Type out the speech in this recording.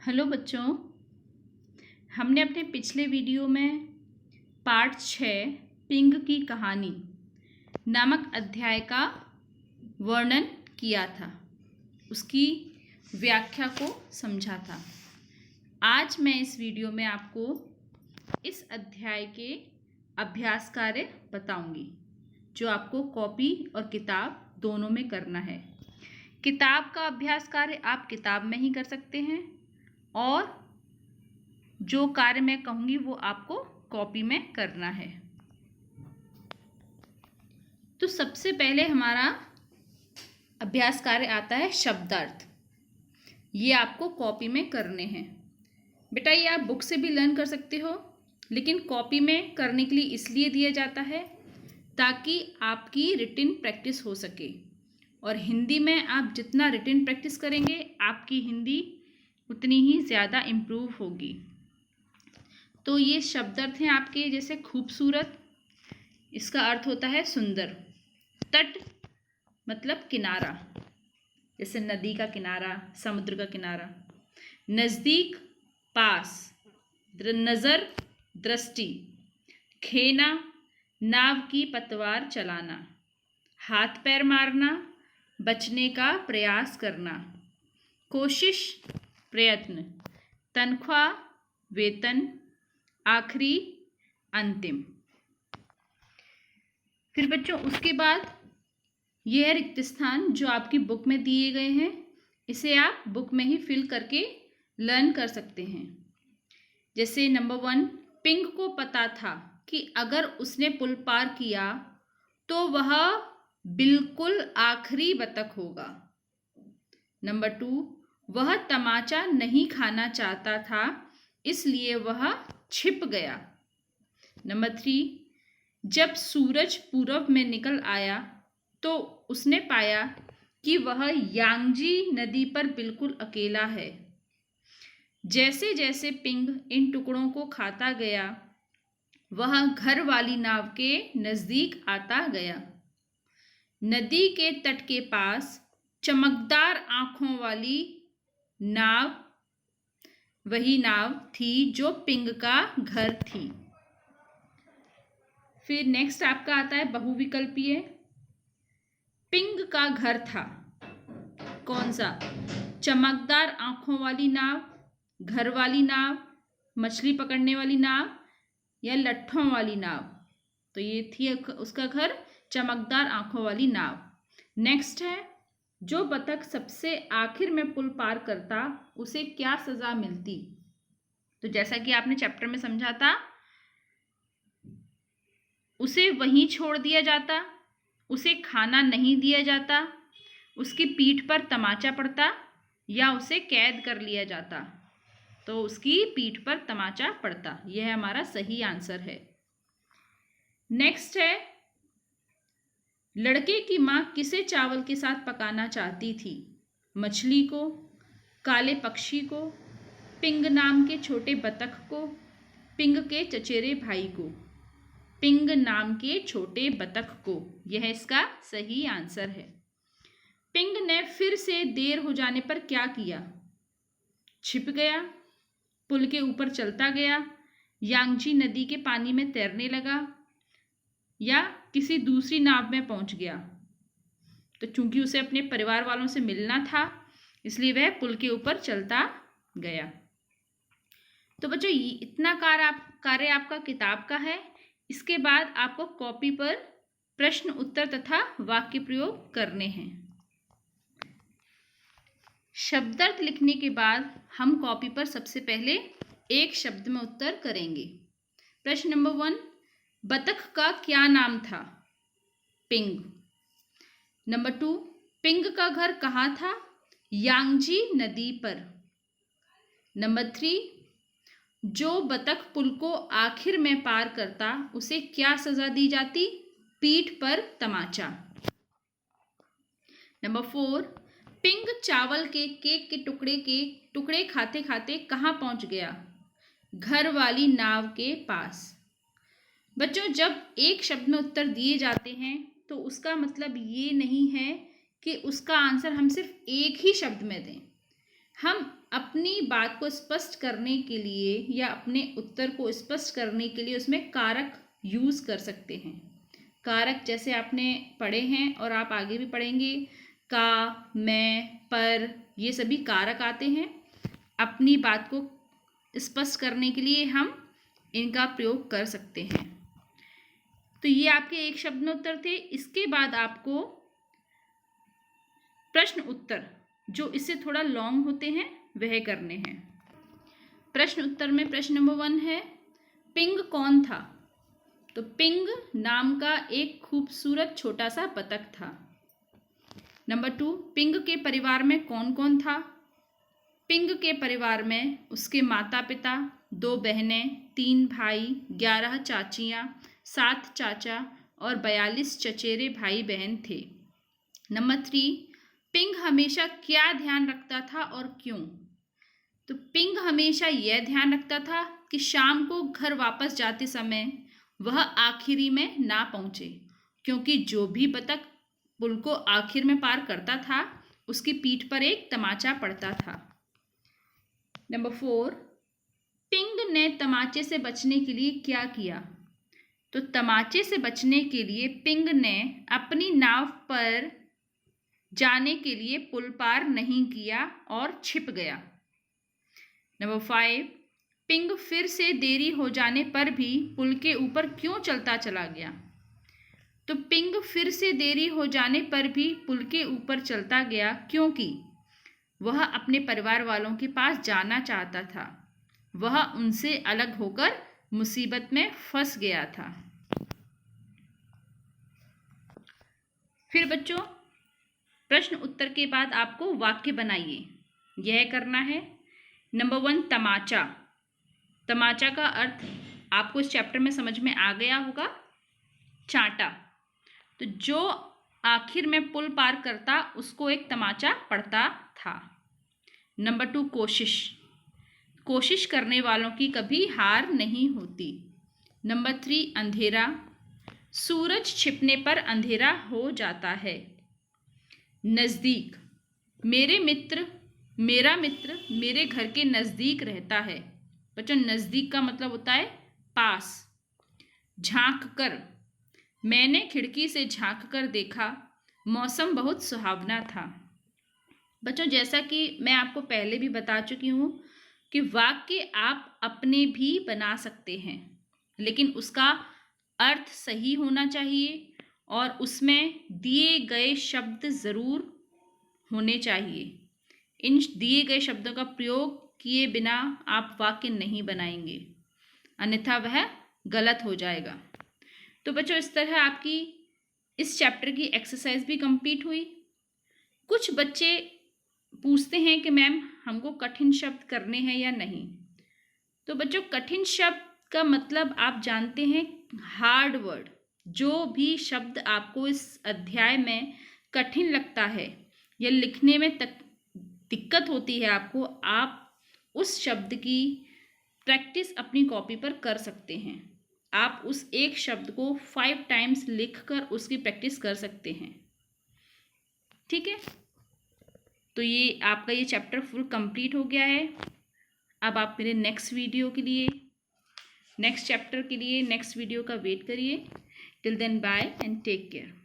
Hello बच्चों, हमने अपने पिछले वीडियो में पार्ट 6 पिंग की कहानी नामक अध्याय का वर्णन किया था, उसकी व्याख्या को समझा था। आज मैं इस वीडियो में आपको इस अध्याय के अभ्यास कार्य बताऊंगी, जो आपको कॉपी और किताब दोनों में करना है। किताब का अभ्यास कार्य आप किताब में ही कर सकते हैं और जो कार्य मैं कहूँगी वो आपको कॉपी में करना है। तो सबसे पहले हमारा अभ्यास कार्य आता है शब्दार्थ। ये आपको कॉपी में करने हैं। बेटा ये आप बुक से भी लर्न कर सकते हो, लेकिन कॉपी में करने के लिए इसलिए दिया जाता है ताकि आपकी रिटन प्रैक्टिस हो सके। और हिंदी में आप जितना रिटन प्रैक्टिस करेंगे आपकी हिंदी उतनी ही ज़्यादा इम्प्रूव होगी। तो ये शब्दार्थ हैं आपके, जैसे खूबसूरत, इसका अर्थ होता है सुंदर। तट मतलब किनारा, जैसे नदी का किनारा, समुद्र का किनारा। नज़दीक पास, नज़र दृष्टि। खेना नाव की पतवार चलाना। हाथ पैर मारना, बचने का प्रयास करना। कोशिश प्रयत्न। तनख्वाह वेतन। आखिरी अंतिम। फिर बच्चों उसके बाद यह है रिक्त स्थान जो आपकी बुक में दिए गए हैं। इसे आप बुक में ही फिल करके लर्न कर सकते हैं। जैसे नंबर 1, पिंग को पता था कि अगर उसने पुल पार किया तो वह बिल्कुल आखिरी बतख होगा। नंबर 2, वह तमाचा नहीं खाना चाहता था, इसलिए वह छिप गया। नंबर 3, जब सूरज पूरब में निकल आया तो उसने पाया कि वह यांगजी नदी पर बिल्कुल अकेला है। जैसे जैसे पिंग इन टुकड़ों को खाता गया वह घर वाली नाव के नज़दीक आता गया। नदी के तट के पास चमकदार आँखों वाली नाव वही नाव थी जो पिंग का घर थी। फिर नेक्स्ट आपका आता है बहुविकल्पीय। पिंग का घर था कौन सा? चमकदार आँखों वाली नाव, घर वाली नाव, मछली पकड़ने वाली नाव या लट्ठों वाली नाव। तो ये थी उसका घर, चमकदार आँखों वाली नाव। नेक्स्ट है, जो बतख सबसे आखिर में पुल पार करता उसे क्या सजा मिलती? तो जैसा कि आपने चैप्टर में समझा था, उसे वहीं छोड़ दिया जाता, उसे खाना नहीं दिया जाता, उसकी पीठ पर तमाचा पड़ता या उसे कैद कर लिया जाता। तो उसकी पीठ पर तमाचा पड़ता, यह हमारा सही आंसर है। नेक्स्ट है, लड़के की माँ किसे चावल के साथ पकाना चाहती थी? मछली को, काले पक्षी को, पिंग नाम के छोटे बतख को, पिंग के चचेरे भाई को। पिंग नाम के छोटे बतख को, यह इसका सही आंसर है। पिंग ने फिर से देर हो जाने पर क्या किया? छिप गया, पुल के ऊपर चलता गया, यांगजी नदी के पानी में तैरने लगा या किसी दूसरी नाव में पहुंच गया। तो चूंकि उसे अपने परिवार वालों से मिलना था इसलिए वह पुल के ऊपर चलता गया। तो बच्चों इतना कार्य आपका किताब का है। इसके बाद आपको कॉपी पर प्रश्न उत्तर तथा वाक्य प्रयोग करने हैं। शब्दार्थ लिखने के बाद हम कॉपी पर सबसे पहले एक शब्द में उत्तर करेंगे। प्रश्न नंबर 1, बतख का क्या नाम था? पिंग। नंबर 2, पिंग का घर कहाँ था? यांगजी नदी पर। नंबर 3, जो बतख पुल को आखिर में पार करता उसे क्या सजा दी जाती? पीठ पर तमाचा। नंबर 4, पिंग चावल के केक के टुकड़े खाते खाते कहाँ पहुंच गया? घर वाली नाव के पास। बच्चों जब एक शब्द में उत्तर दिए जाते हैं तो उसका मतलब ये नहीं है कि उसका आंसर हम सिर्फ एक ही शब्द में दें। हम अपनी बात को स्पष्ट करने के लिए या अपने उत्तर को स्पष्ट करने के लिए उसमें कारक यूज़ कर सकते हैं। कारक जैसे आपने पढ़े हैं और आप आगे भी पढ़ेंगे, का, मैं, पर, ये सभी कारक आते हैं। अपनी बात को स्पष्ट करने के लिए हम इनका प्रयोग कर सकते हैं। तो ये आपके एक शब्द में उत्तर थे। इसके बाद आपको प्रश्न उत्तर, जो इससे थोड़ा लॉन्ग होते हैं, वह करने हैं। प्रश्न उत्तर में प्रश्न नंबर 1 है, पिंग कौन था? तो पिंग नाम का एक खूबसूरत छोटा सा बतख था। नंबर 2, पिंग के परिवार में कौन कौन था? पिंग के परिवार में उसके माता पिता, 2 बहनें, 3 भाई, 11 चाचियाँ, 7 चाचा और 42 चचेरे भाई बहन थे। नंबर 3, पिंग हमेशा क्या ध्यान रखता था और क्यों? तो पिंग हमेशा यह ध्यान रखता था कि शाम को घर वापस जाते समय वह आखिरी में ना पहुंचे, क्योंकि जो भी बतख पुल को आखिर में पार करता था उसकी पीठ पर एक तमाचा पड़ता था। नंबर 4, पिंग ने तमाचे से बचने के लिए क्या किया? तो तमाचे से बचने के लिए पिंग ने अपनी नाव पर जाने के लिए पुल पार नहीं किया और छिप गया। नंबर 5, पिंग फिर से देरी हो जाने पर भी पुल के ऊपर क्यों चलता चला गया? तो पिंग फिर से देरी हो जाने पर भी पुल के ऊपर चलता गया क्योंकि वह अपने परिवार वालों के पास जाना चाहता था। वह उनसे अलग होकर मुसीबत में फंस गया था। फिर बच्चों, प्रश्न उत्तर के बाद आपको वाक्य बनाइए, यह करना है। नंबर 1, तमाचा। तमाचा का अर्थ आपको इस चैप्टर में समझ में आ गया होगा, चांटा। तो जो आखिर में पुल पार करता उसको एक तमाचा पड़ता था। नंबर 2, कोशिश। कोशिश करने वालों की कभी हार नहीं होती। नंबर 3, अंधेरा। सूरज छिपने पर अंधेरा हो जाता है। नज़दीक। मेरा मित्र मेरे घर के नज़दीक रहता है। बच्चों, नज़दीक का मतलब होता है पास। झांक कर। मैंने खिड़की से झांक कर देखा, मौसम बहुत सुहावना था। बच्चों, जैसा कि मैं आपको पहले भी बता चुकी हूँ कि वाक्य आप अपने भी बना सकते हैं, लेकिन उसका अर्थ सही होना चाहिए और उसमें दिए गए शब्द ज़रूर होने चाहिए। इन दिए गए शब्दों का प्रयोग किए बिना आप वाक्य नहीं बनाएंगे, अन्यथा वह गलत हो जाएगा। तो बच्चों, इस तरह आपकी इस चैप्टर की एक्सरसाइज भी कंप्लीट हुई। कुछ बच्चे पूछते हैं कि मैम हमको कठिन शब्द करने हैं या नहीं। तो बच्चों, कठिन शब्द का मतलब आप जानते हैं, हार्ड वर्ड। जो भी शब्द आपको इस अध्याय में कठिन लगता है या लिखने में दिक्कत होती है आपको, आप उस शब्द की प्रैक्टिस अपनी कॉपी पर कर सकते हैं। आप उस एक शब्द को 5 टाइम्स लिखकर उसकी प्रैक्टिस कर सकते हैं। ठीक है, तो ये आपका ये चैप्टर फुल कंप्लीट हो गया है। अब आप मेरे नेक्स्ट वीडियो के लिए, नेक्स्ट चैप्टर के लिए नेक्स्ट वीडियो का वेट करिए। Till then bye and take care.